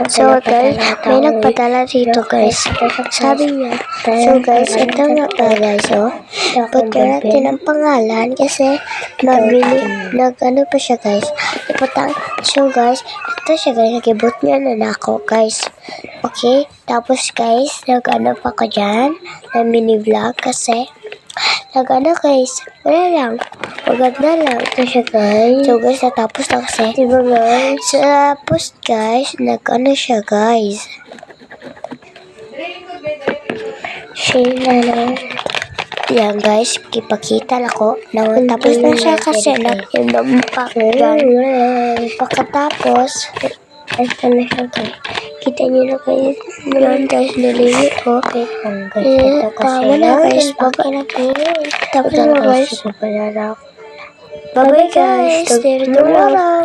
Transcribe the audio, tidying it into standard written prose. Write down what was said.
So guys, may nagpadala dito guys. Sabi niya, so guys, ito nga guys, oh. Pagka natin ang pangalan kasi nag-ano pa siya guys. So guys, ito siya guys, nag-ibot niya na ako guys. Okay, tapos guys, nag-ano pa ko dyan, na mini vlog kasi nag-ano guys, wala lang. Maganda lang. Ito siya guys. So guys, natapos na kasi. Diba guys? Tapos guys, nag-ano siya guys. Share na lang. Yan guys, ipakita na ko. Tapos na siya kasi nag-inompak dyan. Pagkatapos, ito na siya guys. Kita niyo na kayo. Yan guys, nalilit ko. Tama na guys. Baba na kayo. Tapos na guys. Bye-bye guys. See you tomorrow.